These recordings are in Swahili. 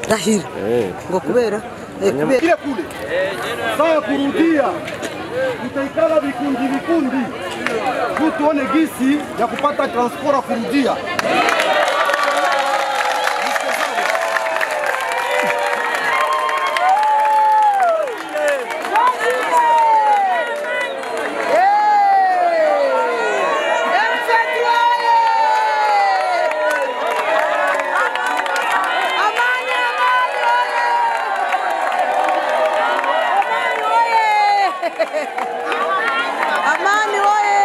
Rahir. Ngokubera. Kile kule. Sasa kurudia. Tutaikala vikundi. Tuone gisi ya kupata transport kurudia. Amani oye!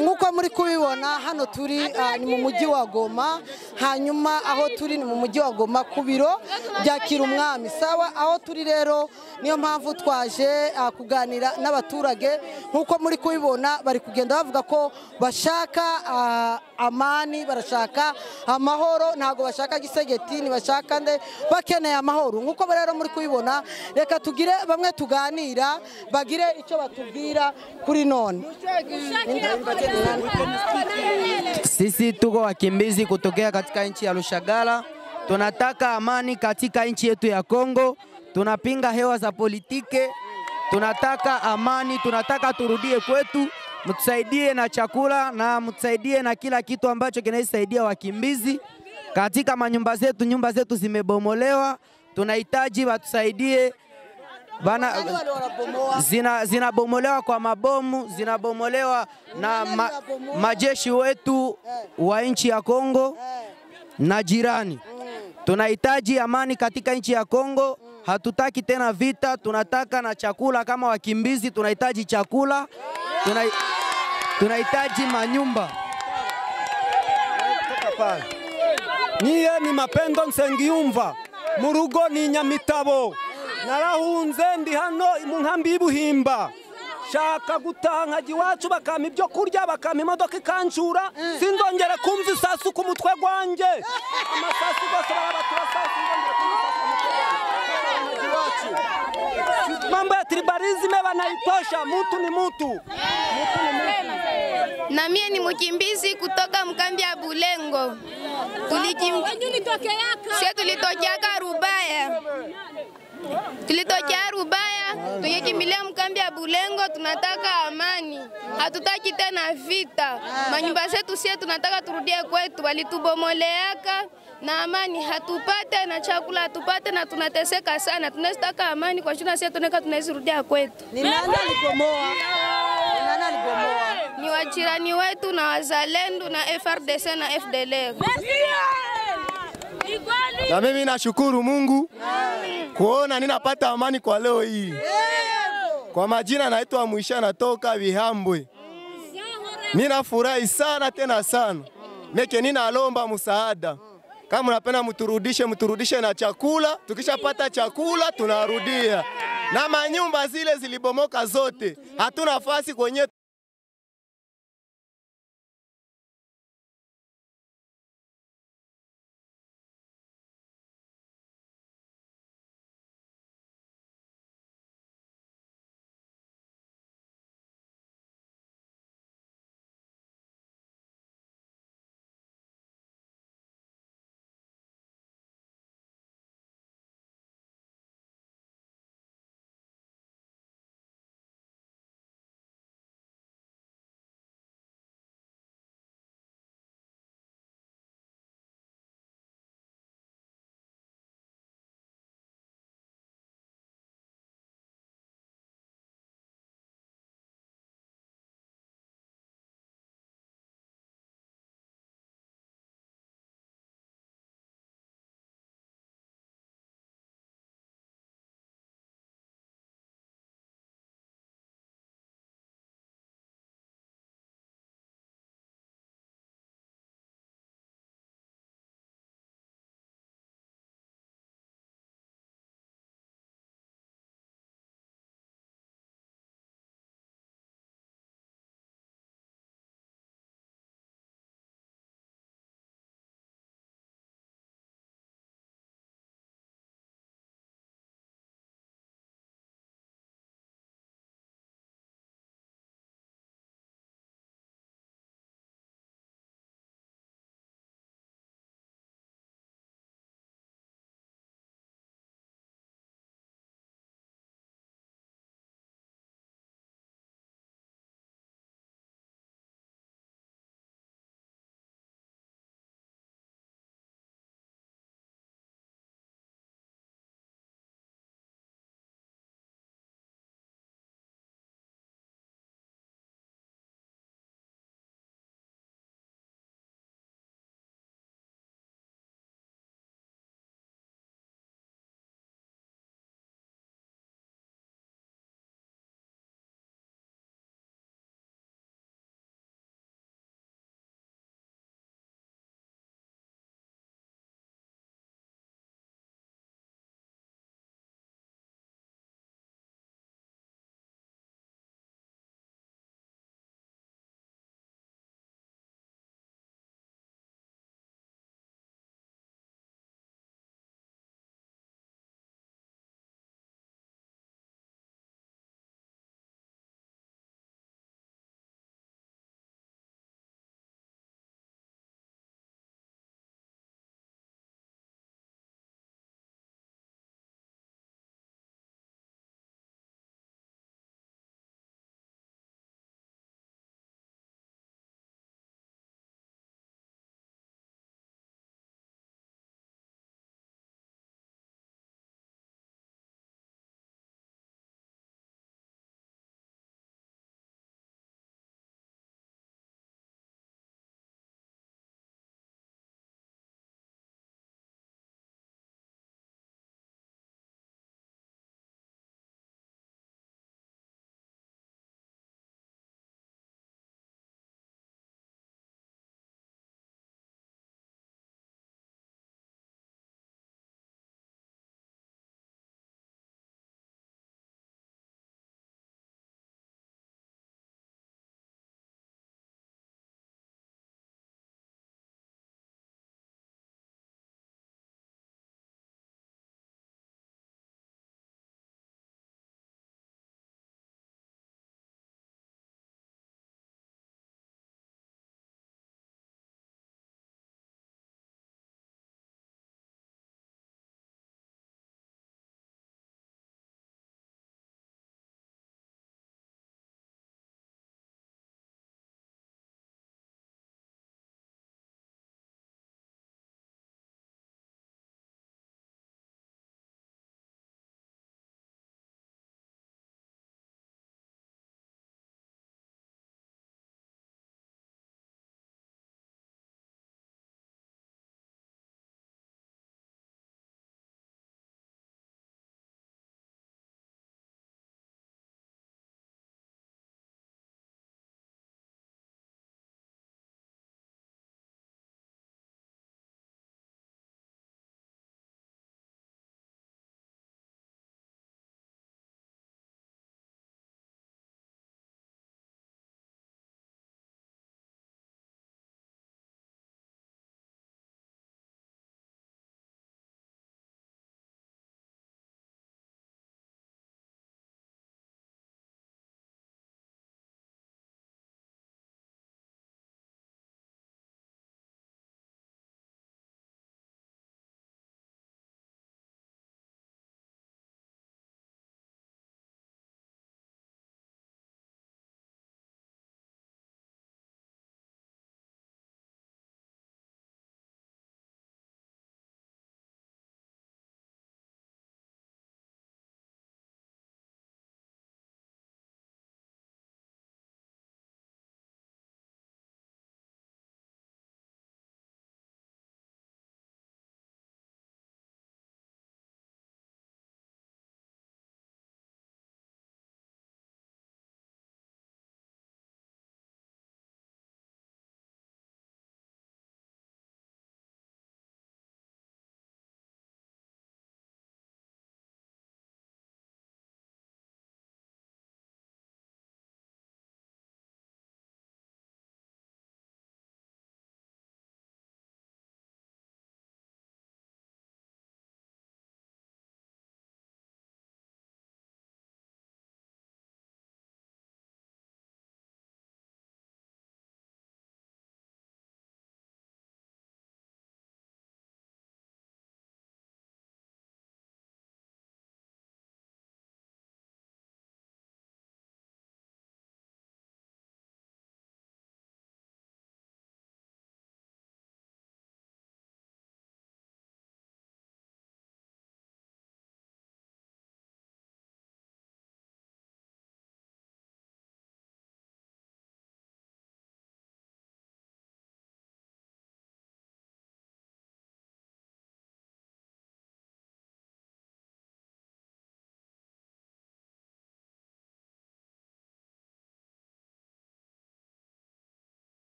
Nk'uko muri kubibona hano turi ni mu mujyi wa Goma, hanyuma aho turi ni mu mujyi wa Goma ku biro bya Kirumwami. Sawa, aho turi rero niyo mpamvu twaje kuganira n'abaturage. Nk'uko muri kubibona bari kugenda bavuga ko bashaka amani, barashaka amahoro, ntago bashaka gisegeti, ni bashaka nde bakeneye amahoro. Nk'uko rero muri kubibona, reka tugire bamwe tuganira bagire icyo batubwira kuri none. Sisi tuko wakimbizi kutokea katika nchi ya Lushagala. Tunataka amani katika nchi yetu ya Kongo. Tunapinga hewa za politike. Tunataka amani, tunataka turudie kwetu. Mtusaidie na chakula na mtusaidie na kila kitu ambacho kinasaidia wakimbizi. Katika manyumba zetu, nyumba zetu zimebomolewa. Tunahitaji watusaidie. Zinabomolewa kwa mabomu, zinabomolewa na majeshi wetu wa nchi ya Kongo na jirani. Tunahitaji amani katika nchi ya Kongo. Hatutaki tena vita, tunataka na chakula kama wakimbizi, tunahitaji chakula. Tunahitaji manyumba. Niye ni Mapendo Nsengiyumva, murugo ni Nyamitabo. Narahunze ndi hano mu nkambi y'Ibuhimba, shaka gutaha iwacu bakama ibyo kurya, bakama imodoka ikancura, sinzongera kumva isasu ku mutwe gwanje. Amasasu gose barabatura sasu, sinzongera kumva isasu. Mambo ya tribalisme wanaitosha, mutu ni mutu. Na mie ni mkimbizi kutoka mkambi ya Bulengo. Tulitokea Rubaya. Tulitokea Rubaya, tukikimbilia mkambi ya Bulengo, tunataka amani. Hatutaki tena vita. Manyumba zetu sisi tunataka turudie kwetu, walitubomoleaka na amani hatupate na chakula hatupate na tunateseka sana. Tunataka amani kwa shida sisi tunaweza kwetu. Ni nani alibomoa? Ni wajirani wetu na wazalendo na FRDC na FDLR. Na mimi nashukuru Mungu kuona ninapata amani kwa leo hii. Kwa majina naitwa Mwisha, natoka Bihambwe. Ninafurahi sana tena sana. Meke ninalomba msaada. Kama unapenda mturudishe na chakula. Tukishapata chakula tunarudia. Na manyumba zile zilibomoka zote. Hatuna nafasi kwenye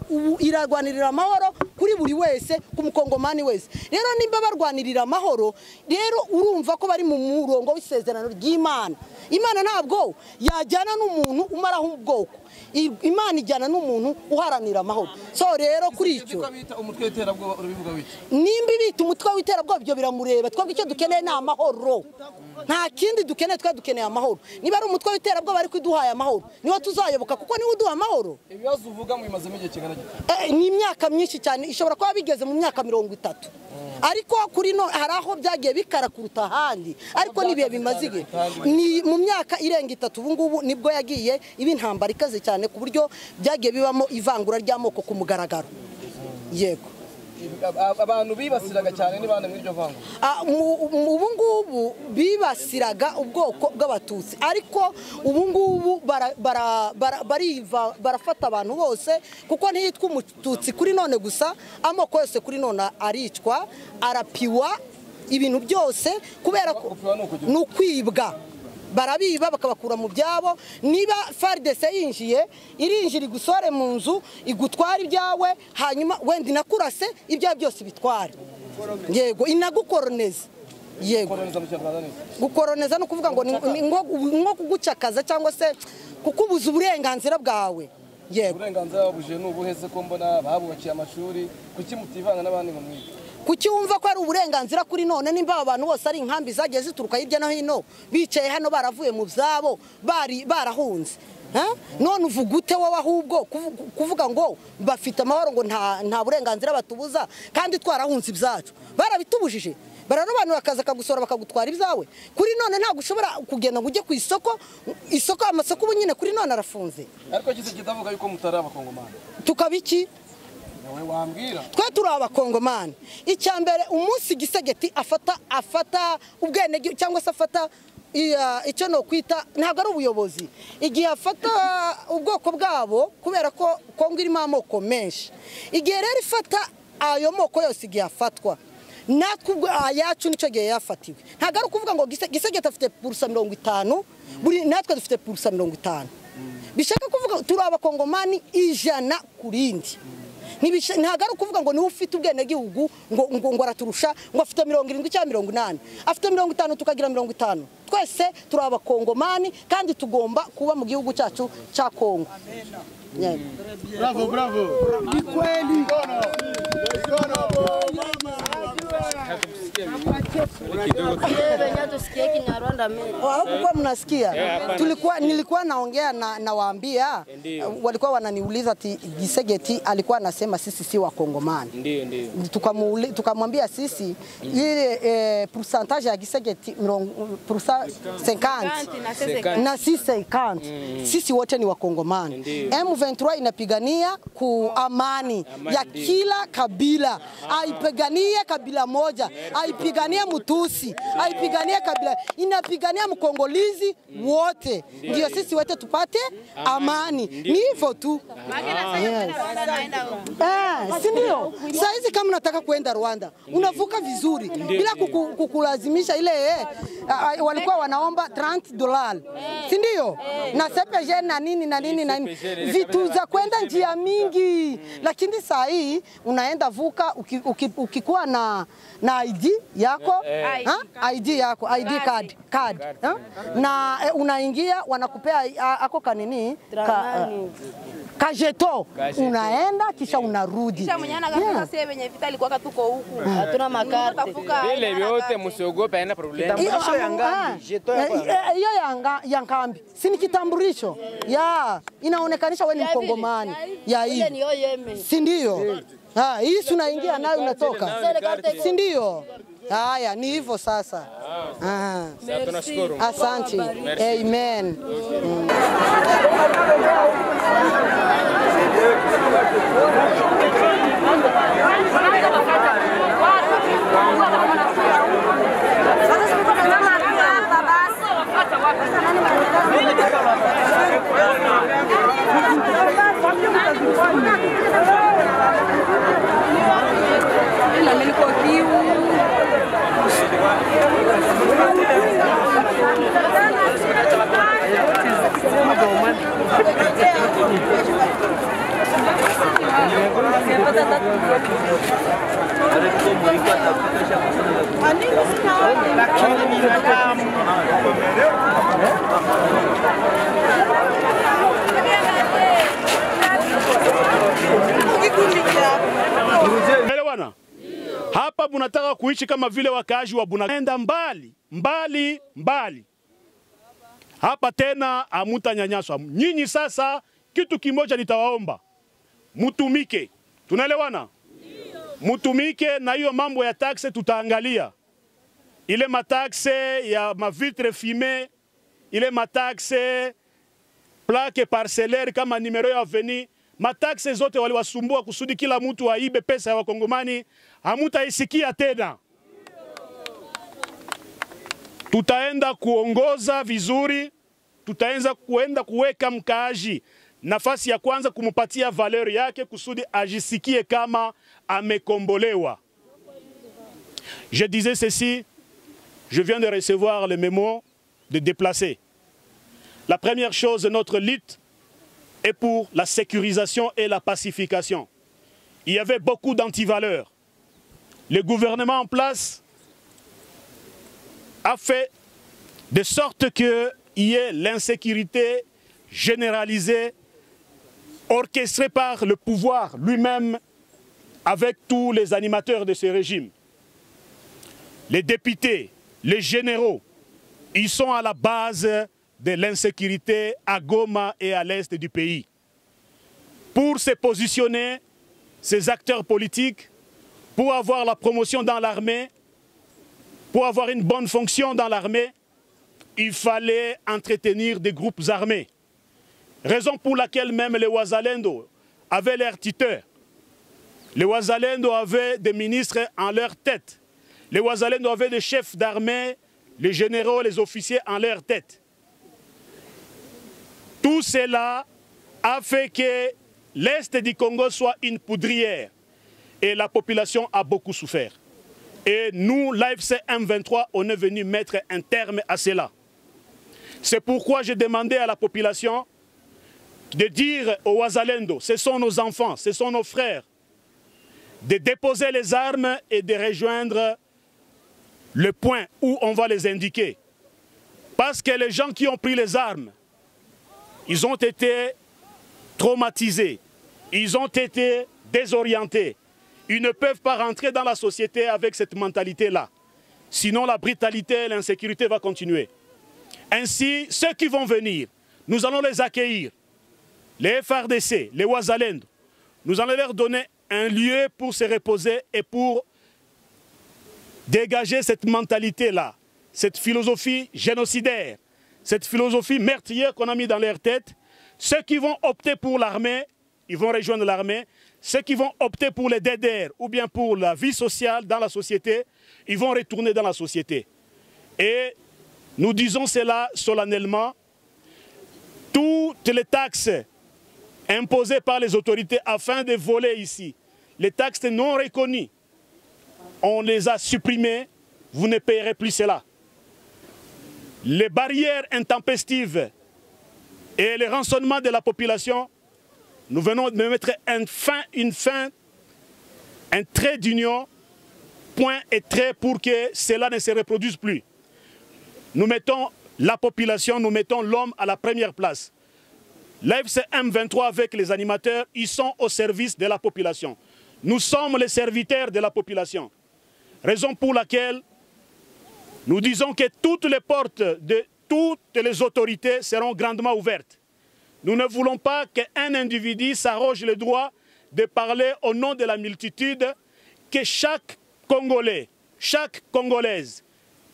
ubu irarwanirira amahoro kuri buri wese, ku mukongomani wese. Rero nimba barwanirira amahoro, rero urumva ko bari mu murongo w'isezerano ry'Imana. Imana ntabwo yajyana n'umuntu umaraho ubwoko. Imana ijyana n'umuntu uharanira amahoro. So rero kuri icyo nimba bita umutwe w'iterabwoba byo biramureba. Twebwe icyo dukeneye ni amahoro, nta kindi dukeneye. Twe dukeneye amahoro. Niba ari umutwe w'iterabwoba ariko iduhaye amahoro, niwo tuzayoboka, kuko niwe uduha amahoro. Ibibazo uvuga mu imaze igihe kingana ni imyaka myinshi cyane, ishobora kuba bigeze mu myaka 30. Ariko kuri no hari aho byagiye bikara kuruta ahandi, ariko nibiye bimaze igihe ni mu myaka irenga 3. Ubu ngubu nibwo yagiye ibi ntambara ikaze cyane ku buryo byagiye bibamo ivangura ry'amoko ku mugaragaro. Yego, abantu bibasiraga cyane ni bande muri iryo vango? Ubu ngubu bibasiraga ubwoko bw'Abatutsi, ariko ubu ngubu barafata abantu bose, kuko ntiyitwa Umututsi kuri none gusa, amoko yose kuri none aricwa, arapiwa ibintu byose, kubera ko n'ukwibwa. Barabiba bakabakura mu byabo. Niba FARDC yinjiye, irinjira igusore mu nzu, igutwara ibyawe, hanyuma wenda inakurase ibyawe byose bitware. Yego, inagukoroneza. Yego, gukoroneza no kuvuga ngo ngo kugucakaza cyangwa se kukubuza uburenganzira bwawe. Yego, uburenganzira babuje n'ubuheze ko mbona babubakiye amashuri, kuki mutivanga n'abandi mu mwiga? Kuki wumva ko ari uburenganzira kuri none nimba abantu bose ari inkambi zagiye zituruka hirya no hino, bicaye hano baravuye mu byabo, barahunze. None uvuga ute wowe ahubwo kuvuga ngo bafite amahoro, ngo nta burenganzira batubuza, kandi twarahunze ibyacu barabitubujije. Bararobanura akaza kagusora bakagutwara ibyawe. Kuri none ntabwo ushobora kugenda ngo ujye ku isoko, amasoko ubu nyine kuri none arafunze. Ariko kise kitavuga yuko mutari abakongomani. Tukabiki twe turi abakongomani. Icyambere umunsi Gisegeti afata ubwene cyangwa se afata icyo no kwita, ntabwo ari ubuyobozi, igihe afata ubwoko bwabo, kubera ko Kongo irimo amoko menshi. Igihe rero ifata ayo moko yose, igihe afatwa, natwe ubwo ayacu nicyo gihe yafatiwe. Ntabwo ari ukuvuga ngo Gisegeti afite purusa 50, natwe dufite purusa 50. Bishaka kuvuga turi abakongomani 100 kurindi. Ntabwo ari ukuvuga ngo niwe ufite ubwenegihugu ngo araturusha, ngo afite 70 cyangwa 80, afite 50 tukagira 50. Twese turi abakongomani kandi tugomba kuba mu gihugu cyacu cya Kongo. Bravo, bravo. Ni kweli. Kwa mnasikia, nilikuwa naongea na waambia, walikuwa wananiuliza ati Gisegeti alikuwa anasema sisi si wakongomani. Ndio. Tukamwambia sisi ile pourcentage ya Gisegeti 50 na sisi 50. Sisi wote ni wakongomani. M23 inapigania ku amani ya kila kabila. Haipigania kabila moja, haipigania Mutusi, haipigania kabila, inapigania mkongolizi wote. Ndio sisi wote tupate amani. Ni hivyo tu. Si ndio? Saizi kama unataka kuenda Rwanda, unavuka vizuri bila kukulazimisha ile walikuwa wanaomba $30. Si ndio? Na CPG na nini. Vitu za kwenda njia mingi, lakini saa hii unaenda vuka ukikuwa na ID yako, ID yako, ID card. Na unaingia wanakupea ako kanini kajeto, unaenda kisha unarudi. Kisha mnyana kama sasa yenye vita ilikuwa katuko huku. Hatuna makarte. Ile vyote msiogope, haina problem. Kitambulisho ya ngambi, jeto hiyo ya ngambi. Si ni kitambulisho. Inaonekanisha wewe ni Mkongomani. Ile ni OYM. Si ndio? Hii tunaingia nayo unatoka. Si ndio? Haya, ni hivyo sasa. Tunashukuru. Asante. Amen. Elewana? Hapa munataka kuishi kama vile wakaaji wa Bunaenda mbali, mbali, mbali. Hapa tena hamutanyanyaswa. Nyinyi sasa kitu kimoja nitawaomba. Mutumike. Tunaelewana? Mutumike na hiyo mambo ya taxe tutaangalia. Ile mataxe ya mavitre fumée, ile mataxe plaque parcellaire kama numero ya veni, mataxe zote waliwasumbua kusudi kila mtu aibe pesa ya wakongomani, hamutaisikia tena. Tutaenda kuongoza vizuri, tutaanza kuweka mkaaji nafasi ya kwanza, kumupatia valeur yake kusudi ajisikie kama amekombolewa. Je disais ceci, je viens de recevoir le mémo de déplacer. La première chose, notre lutte est pour la sécurisation et la pacification. Il y avait beaucoup d'antivaleurs. Le gouvernement en place a fait de sorte qu'il y ait l'insécurité généralisée, orchestrée par le pouvoir lui-même avec tous les animateurs de ce régime. Les députés, les généraux, ils sont à la base de l'insécurité à Goma et à l'est du pays. Pour se positionner, ces acteurs politiques, pour avoir la promotion dans l'armée, pour avoir une bonne fonction dans l'armée, il fallait entretenir des groupes armés. Raison pour laquelle même les Wazalendo avaient leurs tuteurs. Les Wazalendo avaient des ministres en leur tête. Les Wazalendo avaient des chefs d'armée, les généraux, les officiers en leur tête. Tout cela a fait que l'Est du Congo soit une poudrière. Et la population a beaucoup souffert. Et nous, l'AFC M23, on est venu mettre un terme à cela. C'est pourquoi j'ai demandé à la population de dire aux Wazalendo, ce sont nos enfants, ce sont nos frères, de déposer les armes et de rejoindre le point où on va les indiquer. Parce que les gens qui ont pris les armes, ils ont été traumatisés, ils ont été désorientés. Ils ne peuvent pas rentrer dans la société avec cette mentalité-là. Sinon, la brutalité et l'insécurité vont continuer. Ainsi, ceux qui vont venir, nous allons les accueillir. Les FRDC, les Wazalendo, nous allons leur donner un lieu pour se reposer et pour dégager cette mentalité-là, cette philosophie génocidaire, cette philosophie meurtrière qu'on a mis dans leur tête. Ceux qui vont opter pour l'armée, ils vont rejoindre l'armée. Ceux qui vont opter pour les DDR ou bien pour la vie sociale dans la société, ils vont retourner dans la société. Et nous disons cela solennellement. Toutes les taxes imposées par les autorités afin de voler ici, les taxes non reconnues, on les a supprimées, vous ne payerez plus cela. Les barrières intempestives et le rançonnement de la population, nous venons de mettre un trait d'union, point et trait pour que cela ne se reproduise plus. Nous mettons la population, nous mettons l'homme à la première place. L'AFC M23 avec les animateurs, ils sont au service de la population. Nous sommes les serviteurs de la population. Raison pour laquelle nous disons que toutes les portes de toutes les autorités seront grandement ouvertes. Nous ne voulons pas qu'un individu s'arroge le droit de parler au nom de la multitude, que chaque Congolais, chaque Congolaise,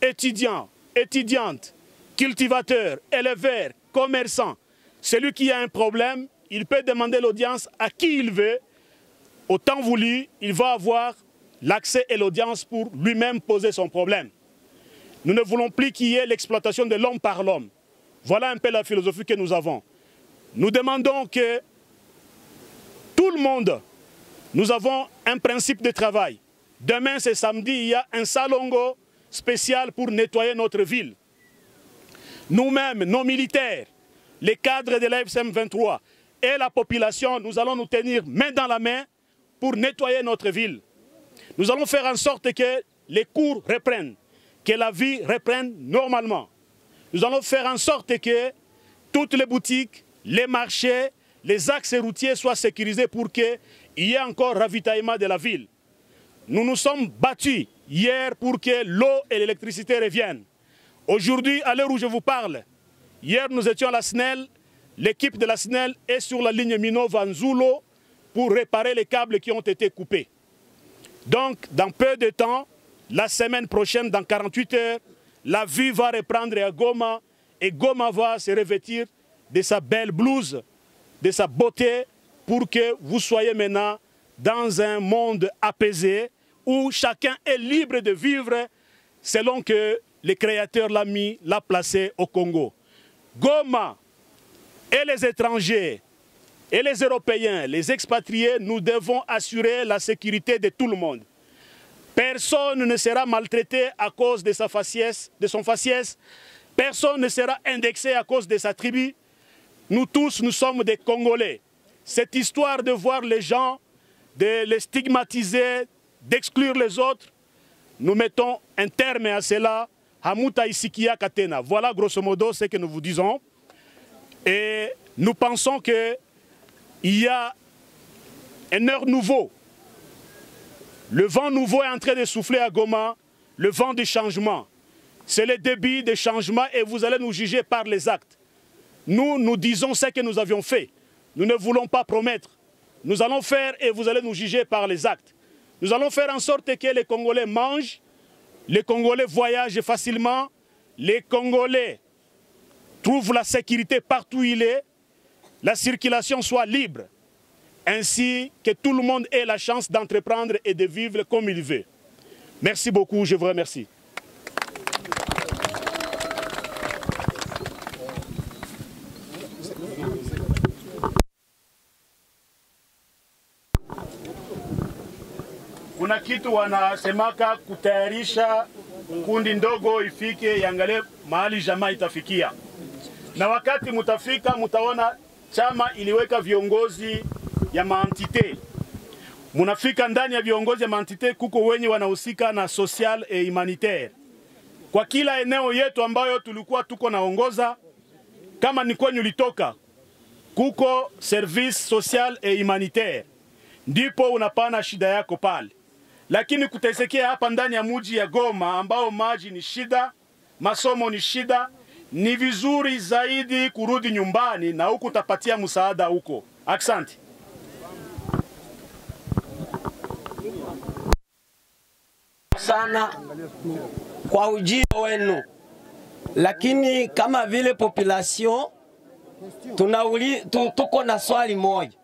étudiant, étudiante, cultivateur, éleveur, commerçant, celui qui a un problème, il peut demander l'audience à qui il veut. Au temps voulu, il va avoir l'accès et l'audience pour lui-même poser son problème. Nous ne voulons plus qu'il y ait l'exploitation de l'homme par l'homme. Voilà un peu la philosophie que nous avons. Nous demandons que tout le monde, nous avons un principe de travail. Demain, c'est samedi, il y a un salongo spécial pour nettoyer notre ville. Nous-mêmes, nos militaires, les cadres de l'AFSM 23 et la population, nous allons nous tenir main dans la main pour nettoyer notre ville. Nous allons faire en sorte que les cours reprennent, que la vie reprenne normalement. Nous allons faire en sorte que toutes les boutiques, les marchés, les axes routiers soient sécurisés pour qu'il y ait encore ravitaillement de la ville. Nous nous sommes battus hier pour que l'eau et l'électricité reviennent. Aujourd'hui, à l'heure où je vous parle, hier nous étions à la SNEL, l'équipe de la SNEL est sur la ligne Minova-Nzulo pour réparer les câbles qui ont été coupés. Donc, dans peu de temps, la semaine prochaine, dans 48 heures, la vie va reprendre à Goma et Goma va se revêtir de sa belle blouse, de sa beauté, pour que vous soyez maintenant dans un monde apaisé où chacun est libre de vivre selon que le Créateur l'a placé au Congo. Goma et les étrangers et les Européens, les expatriés, nous devons assurer la sécurité de tout le monde. Personne ne sera maltraité à cause de son faciès. Personne ne sera indexé à cause de sa tribu. Nous tous, nous sommes des Congolais. Cette histoire de voir les gens, de les stigmatiser, d'exclure les autres, nous mettons un terme à cela. Hamuta Isikia Katena. Voilà grosso modo ce que nous vous disons. Et nous pensons qu'il y a un heure nouveau. Le vent nouveau est en train de souffler à Goma, le vent du changement. C'est le début des changements et vous allez nous juger par les actes. Nous, nous disons ce que nous avions fait. Nous ne voulons pas promettre. Nous allons faire et vous allez nous juger par les actes. Nous allons faire en sorte que les Congolais mangent, les Congolais voyagent facilement, les Congolais trouvent la sécurité partout où il est, la circulation soit libre, ainsi que tout le monde ait la chance d'entreprendre et de vivre comme il veut. Merci beaucoup, je vous remercie. Kuna kitu wanasemaka kutayarisha kundi ndogo ifike iangalie mahali jamaa itafikia. Na wakati mutafika mutaona chama iliweka viongozi ya maantite. Munafika ndani ya viongozi ya maantite kuko wenye wanahusika na social et humanitaire. Kwa kila eneo yetu ambayo tulikuwa tuko naongoza, kama ni kwenye ulitoka, kuko service social et humanitaire. Ndipo unapana shida yako pale. Lakini kutesekea hapa ndani ya mji ya Goma ambao maji ni shida, masomo ni shida, ni vizuri zaidi kurudi nyumbani na huku utapatia msaada huko. Asante. Sana kwa ujio wenu, lakini kama vile population tuko na swali moja.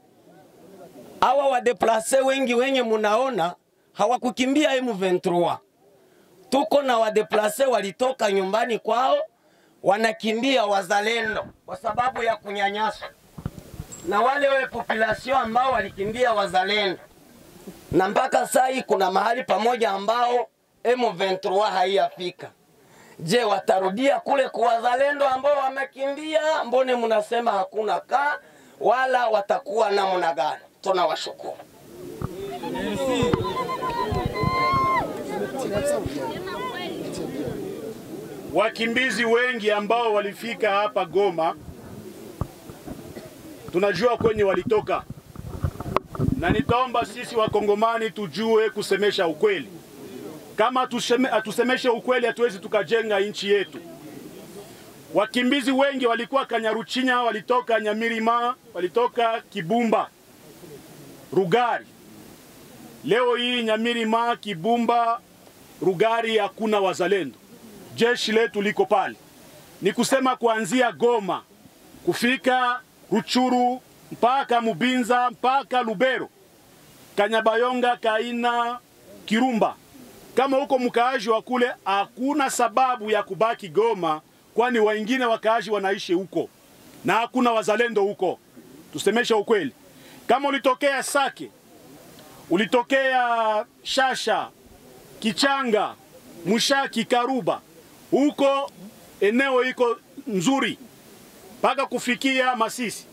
Hawa wadeplase wengi wenye munaona hawakukimbia M23. Tuko na wadeplase walitoka nyumbani kwao wanakimbia wazalendo kwa sababu ya kunyanyaswa. Na wale population ambao walikimbia wazalendo, na mpaka sasa kuna mahali pamoja ambao M23 haiyafika. Je, watarudia kule kwa wazalendo ambao wamekimbia? Mbone mnasema hakuna ka wala watakuwa namna gani? Tunawashukuru. Wakimbizi wengi ambao walifika hapa Goma, tunajua kwenye walitoka. Na nitaomba sisi wakongomani tujue kusemesha ukweli. Kama atusemeshe ukweli hatuwezi tukajenga nchi yetu. Wakimbizi wengi walikuwa Kanyaruchinya, walitoka Nyamirima, walitoka Kibumba, Rugari. Leo hii Nyamirima, Kibumba, Rugari hakuna wazalendo. Jeshi letu liko pale. Ni kusema kuanzia Goma kufika Ruchuru mpaka Mubinza mpaka Lubero, Kanyabayonga, Kaina, Kirumba. Kama huko mkaaji wa kule, hakuna sababu ya kubaki Goma, kwani wengine wakaaji wanaishi huko na hakuna wazalendo huko. Tusemesha ukweli. Kama ulitokea Sake, ulitokea Shasha, Kichanga, Mushaki, Karuba, huko eneo iko nzuri. mpaka kufikia Masisi.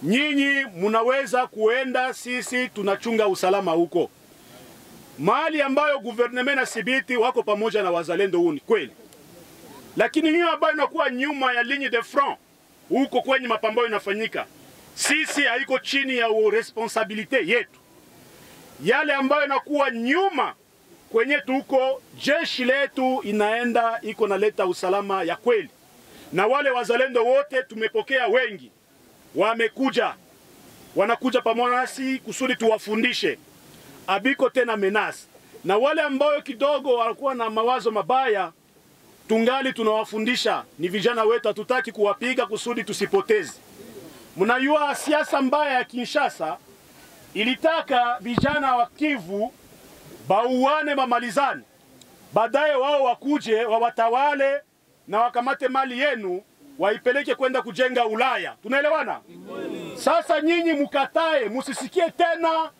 Nyinyi munaweza kuenda, sisi tunachunga usalama huko. Mahali ambayo gouvernement na Sibiti wako pamoja na wazalendo huni kweli. Lakini nyinyi ambayo inakuwa nyuma ya ligne de front huko kwenye mapambano inafanyika, sisi haiko chini ya responsabilite yetu. Yale ambayo inakuwa nyuma kwenye tuko, jeshi letu inaenda iko naleta usalama ya kweli. Na wale wazalendo wote tumepokea wengi, wamekuja, wanakuja pamoja nasi kusudi tuwafundishe. Abiko tena menasi. Na wale ambao kidogo walikuwa na mawazo mabaya, tungali tunawafundisha. Ni vijana wetu, hatutaki kuwapiga kusudi tusipoteze. Mnajua siasa mbaya ya Kinshasa ilitaka vijana wa Kivu bauane mamalizani. Baadaye wao wakuje wawatawale na wakamate mali yenu waipeleke kwenda kujenga Ulaya. Tunaelewana? Sasa nyinyi mukatae, musisikie tena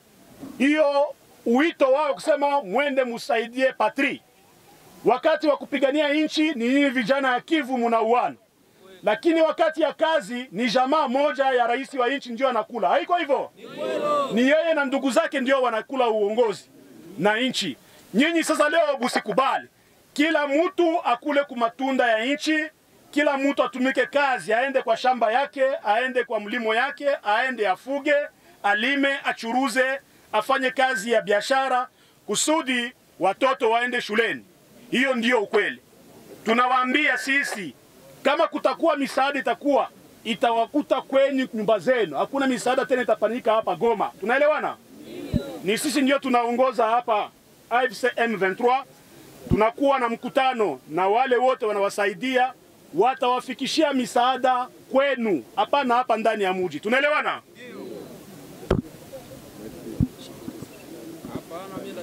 hiyo uito wao kusema mwende musaidie patri. Wakati wa kupigania nchi ni nyinyi vijana ya Kivu munauana. Lakini wakati ya kazi ni jamaa moja ya rais wa nchi ndio anakula. Haiko hivyo? Ni yeye na ndugu zake ndio wanakula uongozi na nchi. Nyinyi sasa leo busikubali. Kila mtu akule kumatunda ya nchi, kila mtu atumike kazi, aende kwa shamba yake, aende kwa mlimo yake, aende afuge, alime, achuruze, afanye kazi ya biashara kusudi watoto waende shuleni. Hiyo ndio ukweli. Tunawaambia sisi, kama kutakuwa misaada itawakuta kwenye nyumba zenu. Hakuna misaada tena itafanyika hapa Goma. Tunaelewana? Ni sisi ndio tunaongoza hapa AFC M23. Tunakuwa na mkutano na wale wote wanawasaidia, watawafikishia misaada kwenu, hapana hapa ndani ya mji. Tunaelewana? Hapana, mimi